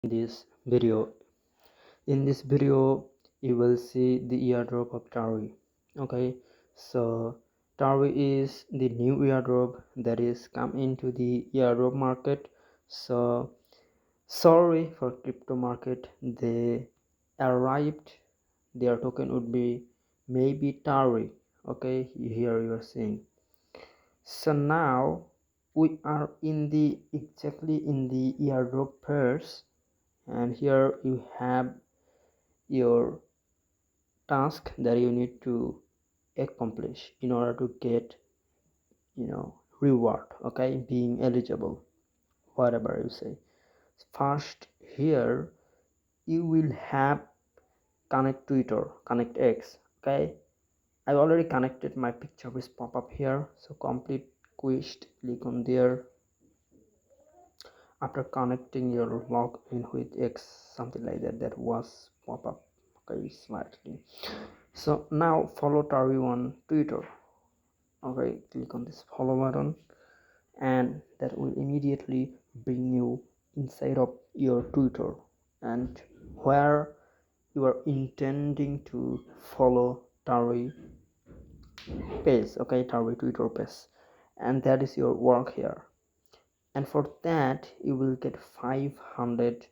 this video. In this video you will see the airdrop of Tari. Okay, so Tari is the new airdrop that is come into the airdrop market. So sorry for crypto market, they arrived, their token would be maybe Tari. Okay, here you are seeing. So now we are in the exactly in the airdrop pairs, and here you have your task that you need to accomplish in order to get reward. Okay, being eligible, whatever you say. First, here you will have connect Twitter, connect X. Okay, I already connected my picture with pop up here, so complete quest, click on there. After connecting your login with X, something like that was pop up. Okay, slightly. So now follow Tari on Twitter. Okay, click on this follow button, and that will immediately bring you inside of your Twitter and where you are intending to follow Tari page. Okay, Tari Twitter page, and that is your work here. And for that you will get 500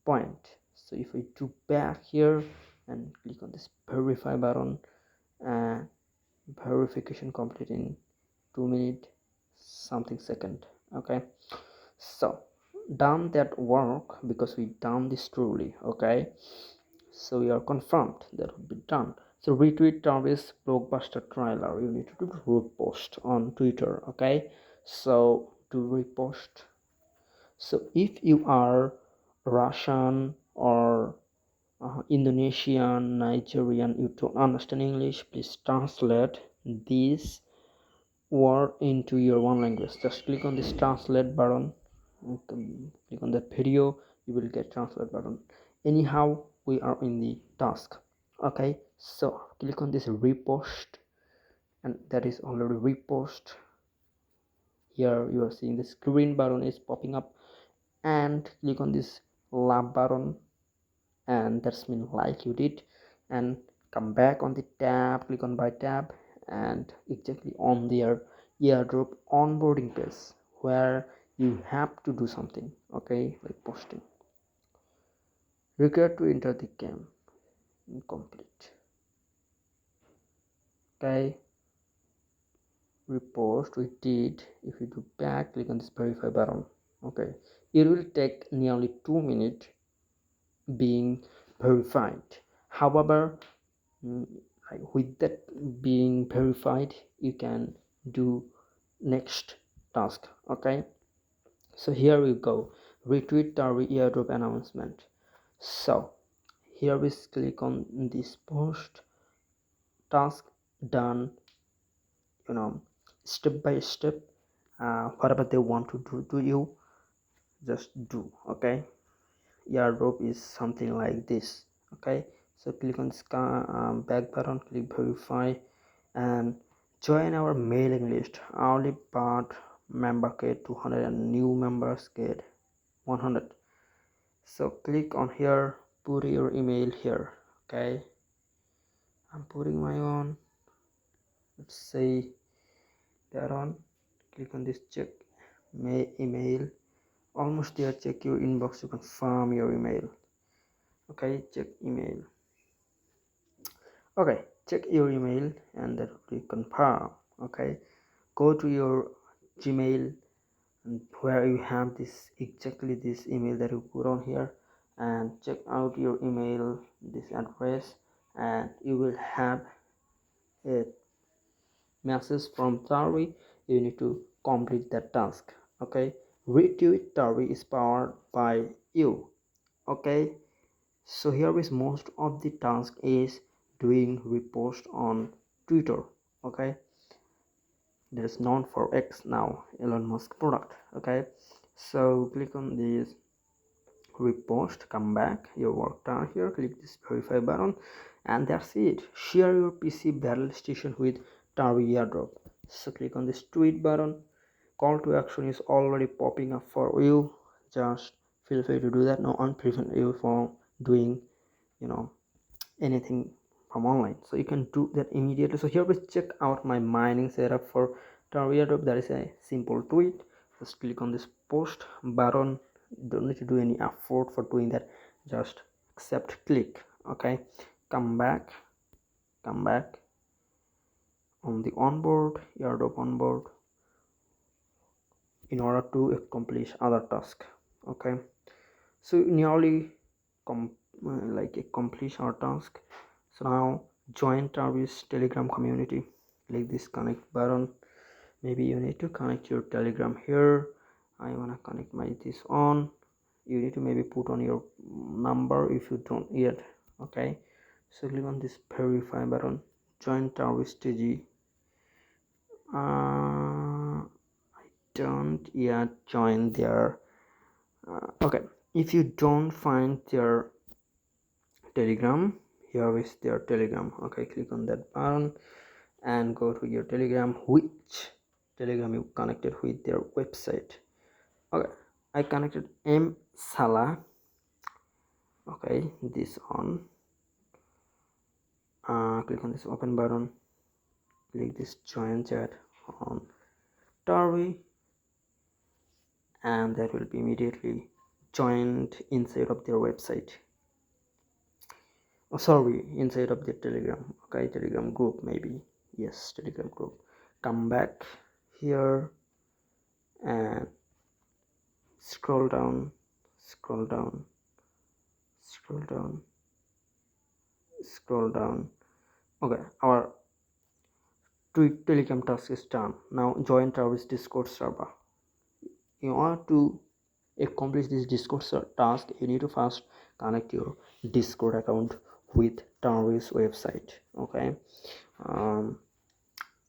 point. So if we do back here and click on this verify button, and verification complete in 2 minutes something second. Okay, so done that work because we done this truly. Okay, so we are confirmed that would be done. So retweet Travis blockbuster trailer, you need to do repost on Twitter. Okay, so do repost. So if you are Russian or Indonesian, Nigerian, you don't understand English, please translate this word into your one language. Just click on this translate button, click on that video, you will get translate button. Anyhow, we are in the task. Okay, so click on this repost, and that is already repost. Here you are seeing this green button is popping up, and click on this lab button, and that's mean like you did, and come back on the tab, click on buy tab, and exactly on their airdrop onboarding page where you have to do something. Okay, like posting, required to enter the game, incomplete. Okay, repost we did. If you do back, click on this verify button. Okay, it will take nearly 2 minutes being verified. However, with that being verified, you can do next task. Okay, so here we go, retweet Tari airdrop announcement. So here we click on this post, task done, step by step. Whatever they want to do to you, just do. Okay, airdrop is something like this. Okay, so click on this back button, click verify, and join our mailing list. Early part member get 200 and new members get 100. So click on here, put your email here. Okay, I'm putting my own, let's say that on. Click on this check my email, almost there. Check your inbox to confirm your email. Okay, check email. Okay, check your email, and that will be confirm. Okay, go to your Gmail, and where you have this exactly this email that you put on here, and check out your email, this address, and you will have a message from Tari. You need to complete that task. Okay, retweet Tari is powered by you. Okay, so here is most of the task is doing repost on Twitter. Okay, that is known for X now, Elon Musk product. Okay, so click on this repost, come back, your work done here, click this verify button, and that's it. Share your PC battle station with Tari airdrop. So click on this tweet button, call to action is already popping up for you. Just feel free to do that. No one prevent you from doing, anything from online, so you can do that immediately. So here we check out my mining setup for Tari Airdrop. That is a simple tweet. Just click on this post button. Don't need to do any effort for doing that, just accept, click. Okay, come back on the onboard, Airdrop onboard, in order to accomplish other task. Okay, so nearly accomplish our task. So now join Travis Telegram community. Click this connect button. Maybe you need to connect your Telegram here. I want to connect my this on. You need to maybe put on your number if you don't yet. Okay, so click on this verify button. Join Travis TG. I don't yet join their okay, if you don't find their Telegram, here is their Telegram. Okay, click on that button and go to your Telegram, which Telegram you connected with their website. Okay, I connected M Sala. Okay, this on. Click on this open button. Click this join chat on Tari, and that will be immediately joined inside of their website. Oh, sorry, inside of the Telegram. Okay, Telegram group maybe. Yes, Telegram group. Come back here and scroll down, scroll down, scroll down, scroll down. Okay, our Telegram task is done. Now join Travis Discord server. In order to accomplish this Discord task, you need to first connect your Discord account with Travis website. Okay,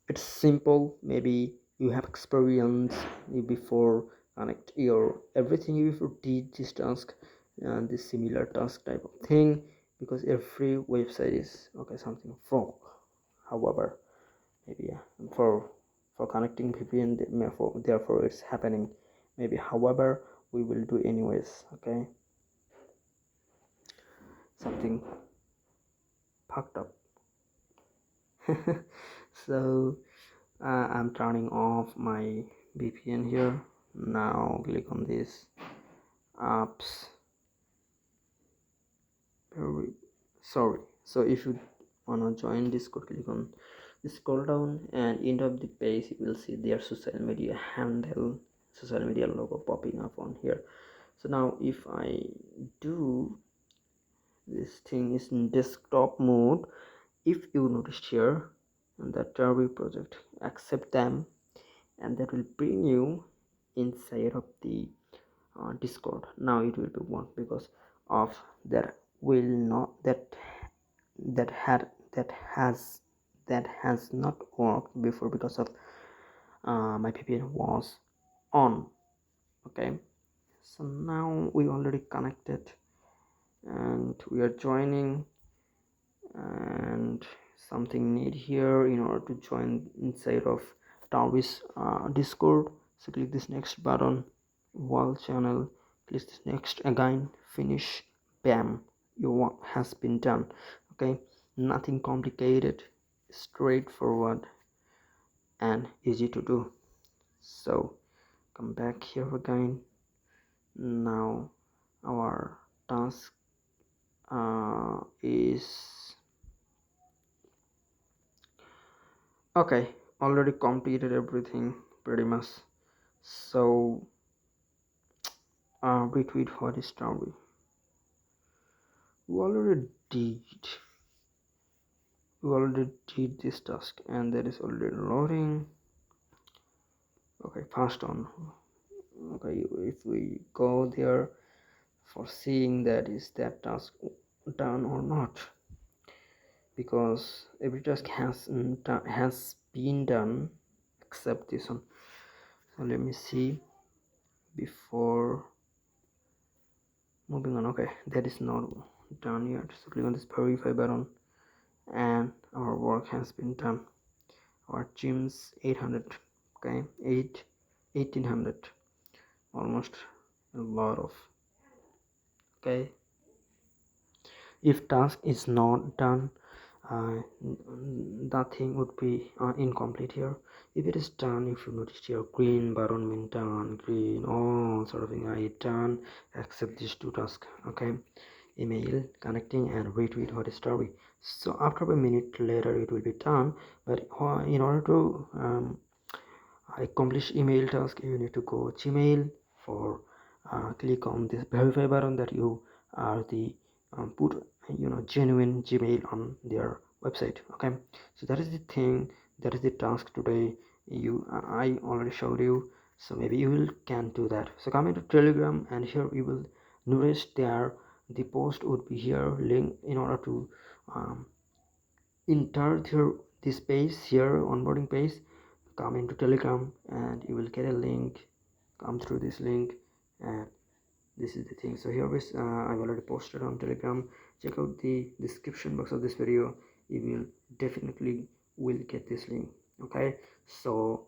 it's simple. Maybe you have experience before connect your everything you before did this task and this similar task type of thing, because every website is okay something wrong. However, maybe for connecting VPN, therefore it's happening. Maybe however we will do anyways. Okay, something fucked up. So I'm turning off my VPN here. Now click on this apps. Sorry, so if you wanna join Discord, click on scroll down and end of the page you will see their social media handle, social media logo popping up on here. So now if I do, this thing is in desktop mode. If you noticed here the Tari project, accept them, and that will bring you inside of the Discord. Now it will be one because of that will not that has not worked before because of my VPN was on. Okay, so now we already connected and we are joining, and something need here in order to join inside of Tari's Discord. So click this next button, wall channel, click this next again, finish, bam, your work has been done. Okay, nothing complicated, straightforward and easy to do. So come back here again. Now our task is okay, already completed everything pretty much. So retweet what is story we already did this task, and that is already loading. Okay, fast on. Okay, if we go there for seeing that is that task done or not, because every task has been done except this one. So let me see before moving on. Okay, that is not done yet. So click on this verify button and our work has been done. Our gyms 800. Okay, 1800, almost a lot of Okay, if task is not done, that thing would be incomplete here. If it is done, if you notice here, green button mean done, green, all sort of thing, I done except these two tasks. Okay, email, connecting, and retweet hot story. So after a minute later it will be done. But in order to accomplish email task, you need to go Gmail for click on this verify button that you are the put genuine Gmail on their website. Okay, so that is the thing, that is the task today. I already showed you, so maybe you will can do that. So come into Telegram, and here you will notice there the post would be here, link in order to enter through this page here, onboarding page. Come into Telegram and you will get a link, come through this link, and this is the thing. So here is I've already posted on Telegram. Check out the description box of this video, you will definitely will get this link. Okay, so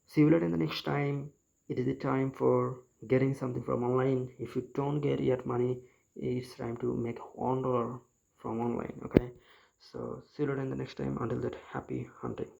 see you later in the next time. It is the time for getting something from online. If you don't get yet money, it's time to make $1 from online. Okay, so see you later in the next time. Until that, happy hunting.